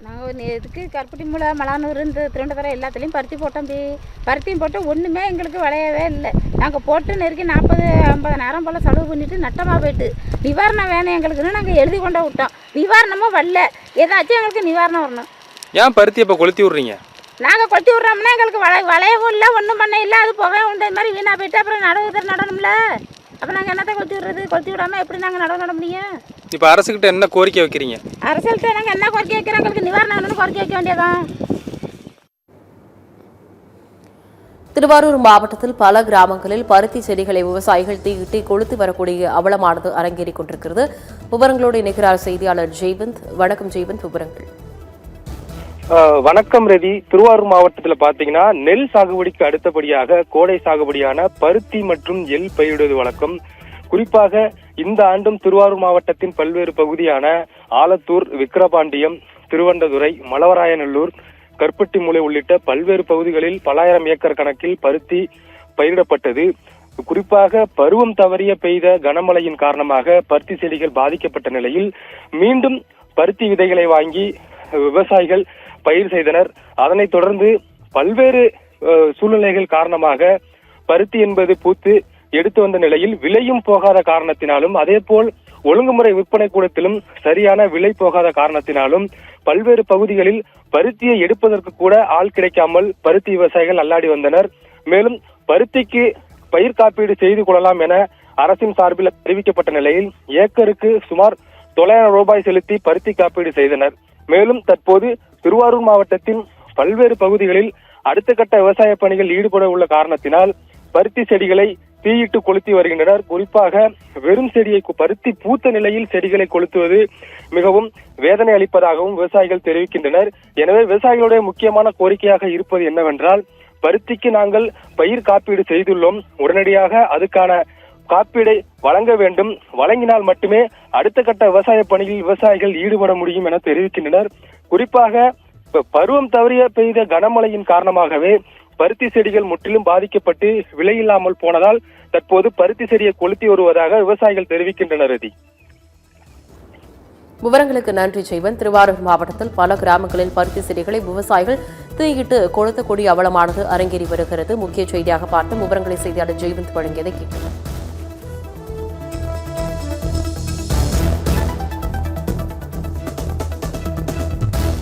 நாங்கள் இதுக்கு கருப்பட்டி மூளை மலானூர் இந்த திருவண்ணாமலை எல்லாத்துலேயும் பருத்தி போட்டோம். பருத்தியும் போட்டு ஒன்றுமே எங்களுக்கு விளையவே இல்லை. நாங்கள் போட்டு நெருக்கி 40-50 போல் செலவு பண்ணிவிட்டு நட்டமாக போயிட்டு நிவாரணம் வேணும் எங்களுக்குன்னு நாங்கள் எழுதி கொண்டு விட்டோம். நிவாரணமும் வரல. ஏதாச்சும் எங்களுக்கு நிவாரணம் வரணும். ஏன் பருத்தி இப்போ கொளுத்தி விட்றீங்க? நாங்கள் கொளுத்தி விட்றோம்னா எங்களுக்கு வளையவும் இல்லை, ஒன்றும் பண்ண இல்லை. அது புகையும் உண்டு, இது மாதிரி வீணாக போயிட்டு அப்புறம் நடணும்ல. அப்போ நாங்கள் என்னத்தை கொளுத்தி விடுறது? கொளுத்தி விடாமல் எப்படி நாங்கள் நட முடியும்? இப்போ அரசுக்கிட்ட என்ன கோரிக்கை வைக்கிறீங்க? அரசுகிட்ட நாங்கள் என்ன கோரிக்கை வைக்கிறோம்? எங்களுக்கு நிவாரணம் வேணும்னு கோரிக்கை வைக்க வேண்டியதான். திருவாரூர் மாவட்டத்தில் பல கிராமங்களில் பருத்தி செடிகளை விவசாயிகள் தீயிட்டு கொளுத்து வரக்கூடிய அவலமானது அரங்கேறிக் கொண்டிருக்கிறது. விவரங்களோடு இணைக்கிறார் செய்தியாளர் ஜெய்வந்த். வணக்கம் ஜெய்வந்த், விவரங்கள். வணக்கம் ரவி. திருவாரூர் மாவட்டத்தில் பாத்தீங்கன்னா நெல் சாகுபடிக்கு அடுத்தபடியாக கோடை சாகுபடியான பருத்தி மற்றும் எள் பயிரிடுவது வழக்கம். குறிப்பாக இந்த ஆண்டும் திருவாரூர் மாவட்டத்தின் பல்வேறு பகுதியான ஆலத்தூர், விக்கிரபாண்டியம், திருவண்டதுறை, மலவராயநல்லூர், கருப்பட்டி மூலை உள்ளிட்ட பல்வேறு பகுதிகளில் பல்லாயிரம் ஏக்கர் கணக்கில் பருத்தி பயிரிடப்பட்டது. குறிப்பாக பருவம் தவறிய பெய்த கனமழையின் காரணமாக பருத்தி செடிகள் பாதிக்கப்பட்ட நிலையில் மீண்டும் பருத்தி விதைகளை வாங்கி விவசாயிகள் பயிர் செய்தனர். அதனைத் தொடர்ந்து பல்வேறு சூழ்நிலைகள் காரணமாக பருத்தி என்பது பூத்து எடுத்து வந்த நிலையில் விலையும் போகாத காரணத்தினாலும் அதே போல் ஒழுங்குமுறை விற்பனை கூடத்திலும் சரியான விலை போகாத காரணத்தினாலும் பல்வேறு பகுதிகளில் பருத்தியை எடுப்பதற்கு கூட ஆள் கிடைக்காமல் பருத்தி விவசாயிகள் அல்லாடி வந்தனர். மேலும் பருத்திக்கு பயிர் காப்பீடு செய்து கொள்ளலாம் என அரசின் சார்பில் தெரிவிக்கப்பட்ட நிலையில் ஏக்கருக்கு சுமார் 900 ரூபாய் செலுத்தி பருத்தி காப்பீடு செய்தனர். மேலும் தற்போது திருவாரூர் மாவட்டத்தின் பல்வேறு பகுதிகளில் அடுத்த கட்ட விவசாய பணிகள் ஈடுபட உள்ள காரணத்தினால் பருத்தி செடிகளை தீயிட்டு கொளுத்தி வருகின்றனர். குறிப்பாக வெறும் செடியை பருத்தி பூத்த நிலையில் செடிகளை கொளுத்துவது மிகவும் வேதனை அளிப்பதாகவும் விவசாயிகள் தெரிவிக்கின்றனர். எனவே விவசாயிகளுடைய முக்கியமான கோரிக்கையாக இருப்பது என்னவென்றால், பருத்திக்கு நாங்கள் பயிர் காப்பீடு செய்துள்ளோம், உடனடியாக அதுக்கான காப்பீடை வழங்க வேண்டும். வழங்கினால் மட்டுமே அடுத்த கட்ட விவசாய பணியில் விவசாயிகள் ஈடுபட முடியும் என தெரிவிக்கின்றனர். குறிப்பாக பருவம் தவறிய பெய்த கனமழையின் காரணமாகவே பருத்தி செடிகள் முற்றிலும் பாதிக்கப்பட்டு விலையில்லாமல் போனதால் தற்போது பருத்தி செடியை கொளுத்தி வருவதாக விவசாயிகள் தெரிவிக்கின்றனர். விவரங்களுக்கு நன்றி ஜெய்வன். திருவாரூர் மாவட்டத்தில் பல கிராமங்களில் பருத்தி செடிகளை விவசாயிகள் தீயிட்டு கொளுத்தக்கூடிய அவலமானது அரங்கேறி வருகிறது. முக்கிய செய்தியாக பார்த்து விவரங்களை செய்தியாளர் ஜெய்வந்த் வழங்கியதை கேட்டனர்.